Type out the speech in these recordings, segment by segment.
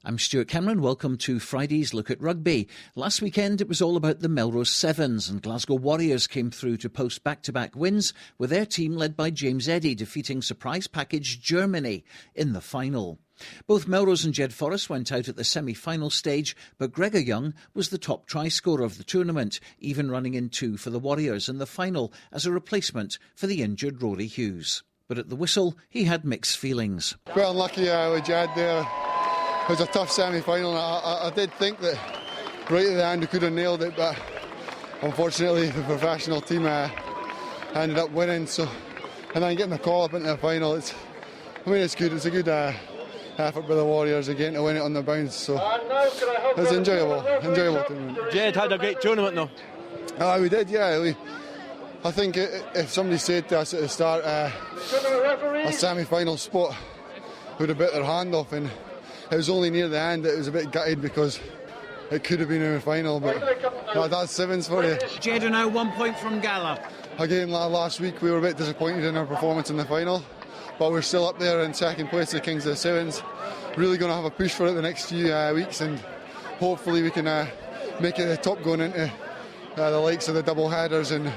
I'm Stuart Cameron. Welcome to Friday's Look at Rugby. Last weekend it was all about the Melrose Sevens, and Glasgow Warriors came through to post back-to-back wins with their team led by James Eddy defeating surprise package Germany in the final. Both Melrose and Jed Forrest went out at the semi-final stage, but Gregor Young was the top try scorer of the tournament, even running in two for the Warriors in the final as a replacement for the injured Rory Hughes. But at the whistle, he had mixed feelings. Well, unlucky with Jed there. It was a tough semi-final. I did think that right at the end we could have nailed it, but unfortunately the professional team ended up winning. So, and then getting the call up into the final, it's good. It's a good effort by the Warriors again to win it on the bounce. So it's enjoyable tournament. Jed had a great tournament though. Oh, we did, yeah. I think if somebody said to us at the start a semi-final spot would have bit their hand off, and it was only near the end that it was a bit gutted because it could have been in the final, but that's sevens for you. Jed are now 1 point from Gala. Again, last week we were a bit disappointed in our performance in the final, but we're still up there in second place, the Kings of the Sevens. Really going to have a push for it the next few weeks, and hopefully we can make it the top going into the likes of the double headers, and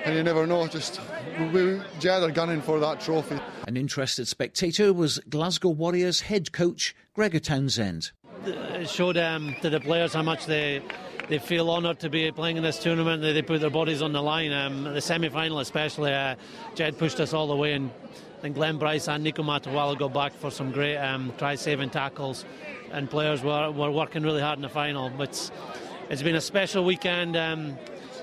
you never know, Jed are gunning for that trophy. An interested spectator was Glasgow Warriors head coach Gregor Townsend. It showed to the players how much they feel honoured to be playing in this tournament. They put their bodies on the line. The semi-final especially, Jed pushed us all the way, and Glenn Bryce and Nico Matawala got back for some great try-saving tackles, and players were working really hard in the final. But it's been a special weekend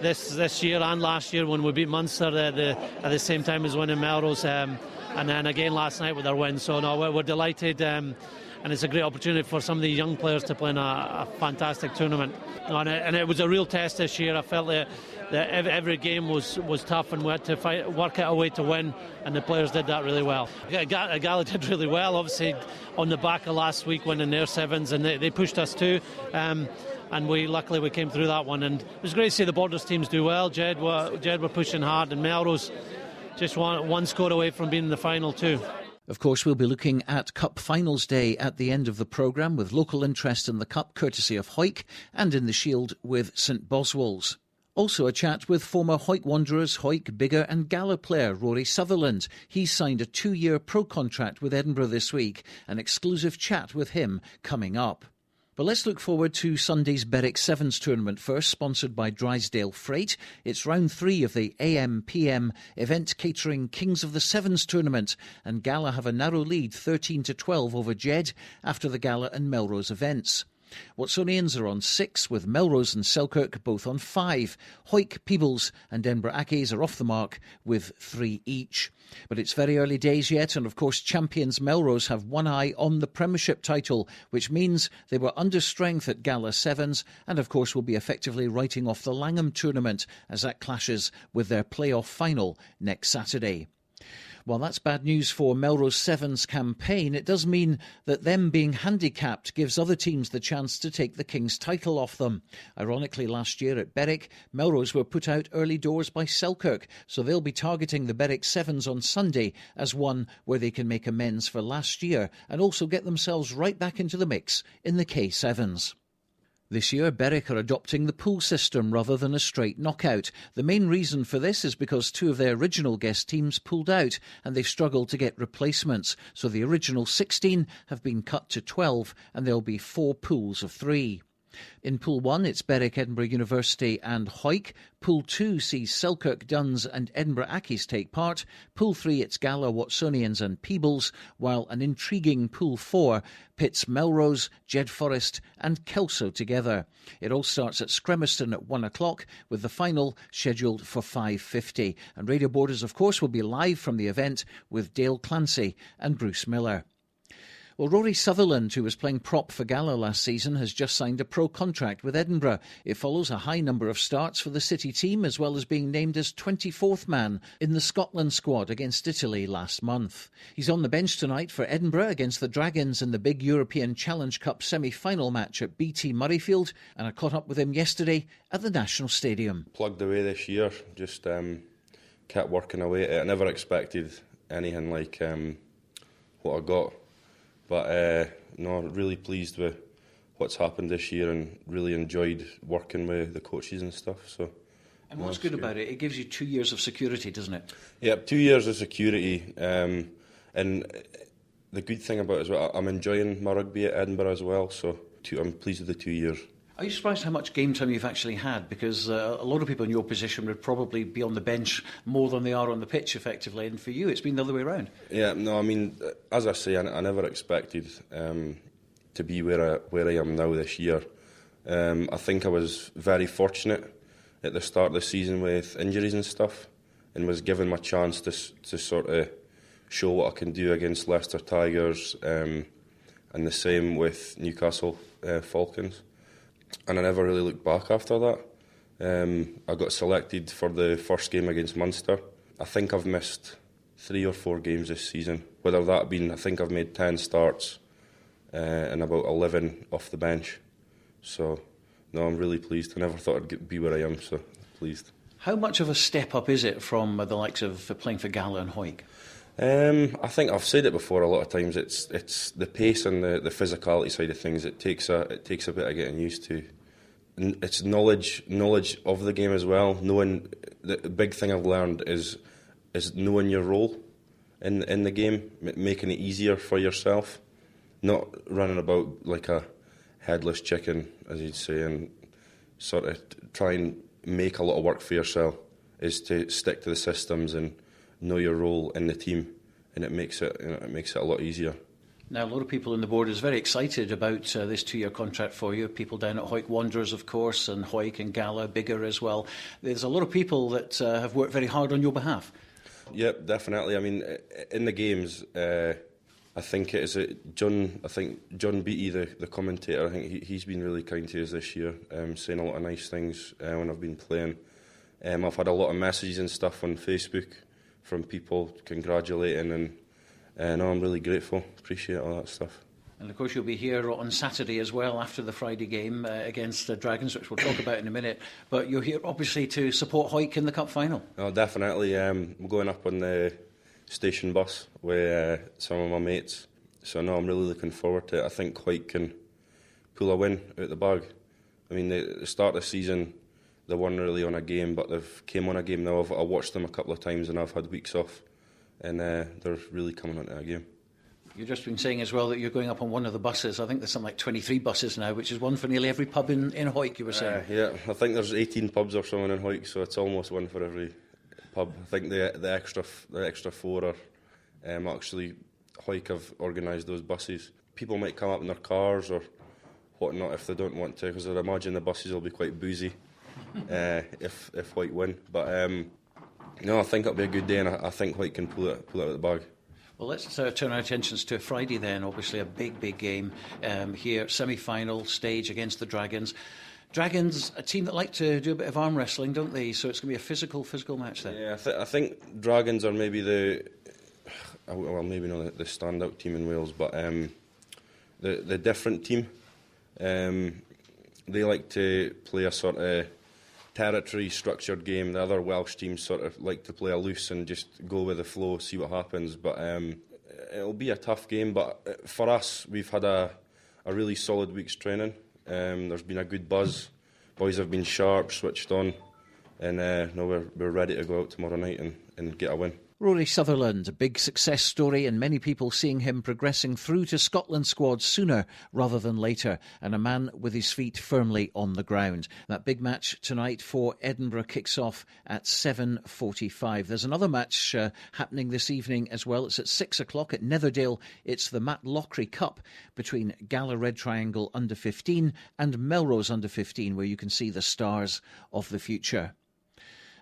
this year and last year when we beat Munster at the same time as winning Melrose, and then again last night with our win. So no, we're delighted, and it's a great opportunity for some of the young players to play in a fantastic tournament. And it was a real test this year. I felt that every game was tough, and we had to work out a way to win, and the players did that really well. Gala did really well, obviously on the back of last week winning their sevens, and they pushed us too. And luckily we came through that one, and it was great to see the Borders teams do well. Jed were pushing hard, and Melrose just one score away from being in the final too. Of course, we'll be looking at Cup Finals Day at the end of the programme, with local interest in the Cup courtesy of Hawick, and in the Shield with St Boswell's. Also a chat with former Hawick Wanderers, Hawick, Biggar and Gala player Rory Sutherland. He's signed a 2-year pro contract with Edinburgh this week. An exclusive chat with him coming up. But let's look forward to Sunday's Berwick Sevens tournament first, sponsored by Drysdale Freight. It's round 3 of the AM/PM event catering Kings of the Sevens tournament, and Gala have a narrow lead 13-12 over Jed after the Gala and Melrose events. Watsonians are on 6, with Melrose and Selkirk both on 5. Hawick, Peebles and Edinburgh Accies are off the mark with 3 each. But it's very early days yet, and of course champions Melrose have one eye on the Premiership title, which means they were under strength at Gala Sevens, and of course will be effectively writing off the Langham tournament as that clashes with their playoff final next Saturday. While that's bad news for Melrose Sevens campaign, it does mean that them being handicapped gives other teams the chance to take the King's title off them. Ironically, last year at Berwick, Melrose were put out early doors by Selkirk, so they'll be targeting the Berwick Sevens on Sunday as one where they can make amends for last year and also get themselves right back into the mix in the K7s. This year, Berwick are adopting the pool system rather than a straight knockout. The main reason for this is because 2 of their original guest teams pulled out and they've struggled to get replacements. So the original 16 have been cut to 12 and there'll be 4 pools of 3. In Pool 1, it's Berwick, Edinburgh University and Hawick. Pool 2 sees Selkirk, Duns and Edinburgh Accies take part. Pool 3, it's Gala, Watsonians and Peebles, while an intriguing Pool 4 pits Melrose, Jed Forrest and Kelso together. It all starts at Scremiston at 1 o'clock, with the final scheduled for 5:50. And Radio Borders, of course, will be live from the event with Dale Clancy and Bruce Miller. Well, Rory Sutherland, who was playing prop for Gala last season, has just signed a pro contract with Edinburgh. It follows a high number of starts for the City team, as well as being named as 24th man in the Scotland squad against Italy last month. He's on the bench tonight for Edinburgh against the Dragons in the big European Challenge Cup semi-final match at BT Murrayfield, and I caught up with him yesterday at the National Stadium. Plugged away this year, just kept working away at it. I never expected anything like what I got. But no, really pleased with what's happened this year and really enjoyed working with the coaches and stuff. So. And what's good about it? It gives you 2 years of security, doesn't it? Yeah, 2 years of security. And the good thing about it is I'm enjoying my rugby at Edinburgh as well, so I'm pleased with the 2 years. Are you surprised how much game time you've actually had? Because a lot of people in your position would probably be on the bench more than they are on the pitch, effectively, and for you it's been the other way around. Yeah, no, I mean, as I say, I never expected to be where I am now this year. I think I was very fortunate at the start of the season with injuries and stuff, and was given my chance to sort of show what I can do against Leicester Tigers, and the same with Newcastle Falcons. And I never really looked back after that. I got selected for the first game against Munster. I think I've missed 3 or 4 games this season. Whether that been, I think I've made 10 starts and about 11 off the bench. So, no, I'm really pleased. I never thought I'd be where I am, so pleased. How much of a step up is it from the likes of playing for Gala and Hawick? I think I've said it before a lot of times. It's the pace and the physicality side of things. It takes a bit of getting used to. It's knowledge of the game as well. Knowing the big thing I've learned is knowing your role in the game, making it easier for yourself, not running about like a headless chicken, as you'd say, and sort of try and make a lot of work for yourself. Is to stick to the systems and know your role in the team, and it makes it a lot easier. Now, a lot of people on the board is very excited about this 2-year contract for you. People down at Hawick Wanderers, of course, and Hawick and Gala, bigger as well. There's a lot of people that have worked very hard on your behalf. Yep, definitely. I mean, in the games, I think it is John. I think John Beattie, the commentator. I think he's been really kind to us this year, saying a lot of nice things when I've been playing. I've had a lot of messages and stuff on Facebook from people congratulating, and no, I'm really grateful. Appreciate all that stuff. And of course you'll be here on Saturday as well after the Friday game against the Dragons, which we'll talk about in a minute. But you're here obviously to support Hawick in the Cup final. Oh, definitely. I'm going up on the station bus with some of my mates. So no, I'm really looking forward to it. I think Hawick can pull a win out the bag. I mean, the start of the season, they weren't really on a game, but they've came on a game now. I watched them a couple of times and I've had weeks off, and they're really coming onto a game. You've just been saying as well that you're going up on one of the buses. I think there's something like 23 buses now, which is one for nearly every pub in Hawick, you were saying. Yeah, I think there's 18 pubs or something in Hawick, so it's almost one for every pub. I think the extra 4 are actually Hawick have organised those buses. People might come up in their cars or whatnot if they don't want to, because I'd imagine the buses will be quite boozy. If Hawick win, but no, I think it'll be a good day, and I think Hawick can pull it out of the bag. Well, let's turn our attentions to Friday then. Obviously, a big game here, semi-final stage against the Dragons. Dragons, a team that like to do a bit of arm wrestling, don't they? So it's going to be a physical match then. Yeah, I think Dragons are maybe maybe not the standout team in Wales, but the different team. They like to play a sort of territory structured game. The other Welsh teams sort of like to play a loose and just go with the flow, see what happens. But it'll be a tough game. But for us, we've had a really solid week's training. There's been a good buzz. Boys have been sharp, switched on, and no, we're ready to go out tomorrow night and get a win. Rory Sutherland, a big success story, and many people seeing him progressing through to Scotland squad sooner rather than later, and a man with his feet firmly on the ground. That big match tonight for Edinburgh kicks off at 7:45. There's another match happening this evening as well. It's at 6 o'clock at Netherdale. It's the Matt Lockery Cup between Gala Red Triangle under 15 and Melrose under 15, where you can see the stars of the future.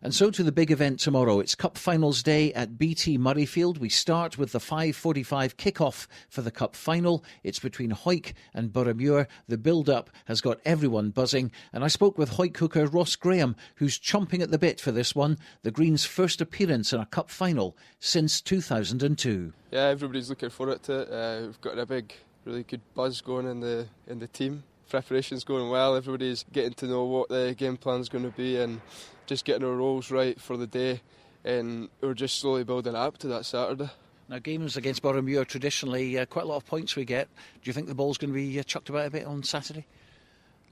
And so to the big event tomorrow. It's Cup Finals Day at BT Murrayfield. We start with the 5:45 kick-off for the Cup Final. It's between Hawick and Boroughmuir. The build-up has got everyone buzzing. And I spoke with Hawick hooker Ross Graham, who's chomping at the bit for this one. The Greens' first appearance in a Cup Final since 2002. Yeah, everybody's looking forward to it. We've got a big, really good buzz going in the team. Preparation's going well. Everybody's getting to know what the game plan's going to be and just getting our roles right for the day, and we're just slowly building up to that Saturday. Now, games against Boroughmuir traditionally quite a lot of points we get. Do you think the ball's going to be chucked about a bit on Saturday?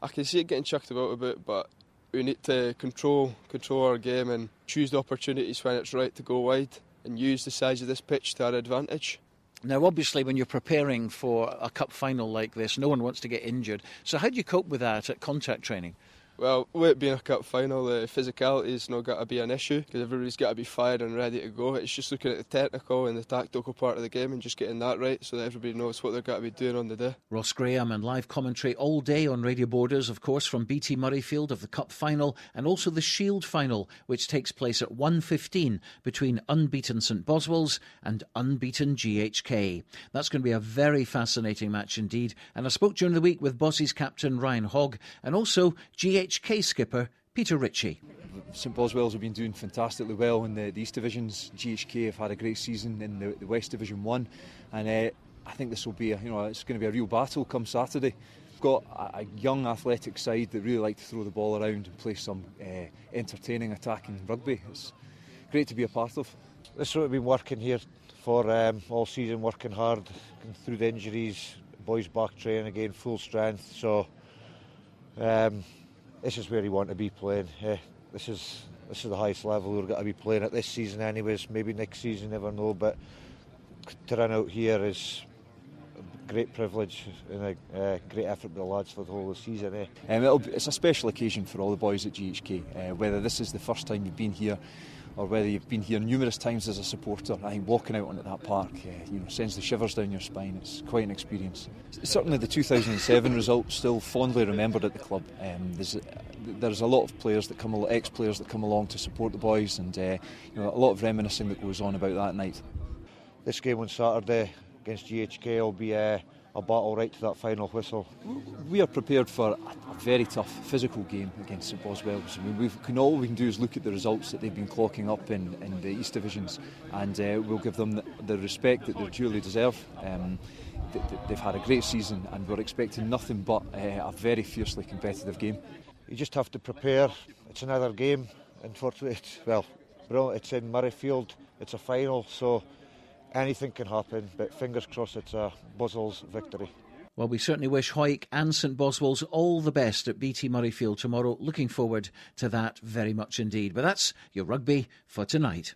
I can see it getting chucked about a bit, but we need to control our game and choose the opportunities when it's right to go wide and use the size of this pitch to our advantage. Now, obviously, when you're preparing for a cup final like this, no one wants to get injured. So how do you cope with that at contact training? Well, with it being a cup final, the physicality is not got to be an issue because everybody's got to be fired and ready to go. It's just looking at the technical and the tactical part of the game and just getting that right so that everybody knows what they've got to be doing on the day. Ross Graham and live commentary all day on Radio Borders, of course, from BT Murrayfield of the cup final and also the Shield final, which takes place at 1:15 between unbeaten St Boswell's and unbeaten GHK. That's going to be a very fascinating match indeed. And I spoke during the week with Bossie's captain Ryan Hogg and also GHK skipper Peter Ritchie. St Boswell's have been doing fantastically well in the East Divisions. GHK have had a great season in the West Division 1, and I think this will be it's going to be a real battle come Saturday. We've got a young athletic side that really like to throw the ball around and play some entertaining attacking rugby. It's great to be a part of. This is what we've been working here for all season, working hard through the injuries, boys back training again, full strength, so this is where you want to be playing. This is the highest level we're going to be playing at this season anyways. Maybe next season, never know, but to run out here is a great privilege and a great effort by the lads for the whole of the season. It's a special occasion for all the boys at GHK, whether this is the first time you've been here or whether you've been here numerous times as a supporter. I think walking out onto that park sends the shivers down your spine. It's quite an experience. Certainly the 2007 result still fondly remembered at the club. There's a lot of players that ex-players that come along to support the boys, and a lot of reminiscing that goes on about that night. This game on Saturday against GHK will be a battle right to that final whistle. We are prepared for a very tough physical game against St Boswell's. All we can do is look at the results that they've been clocking up in the East Divisions, and we'll give them the respect that they duly deserve. They've had a great season, and we're expecting nothing but a very fiercely competitive game. You just have to prepare. It's another game. Unfortunately, it's in Murrayfield. It's a final, so anything can happen, but fingers crossed it's a Boswell's victory. Well, we certainly wish Hawick and St Boswell's all the best at BT Murrayfield tomorrow. Looking forward to that very much indeed. But that's your rugby for tonight.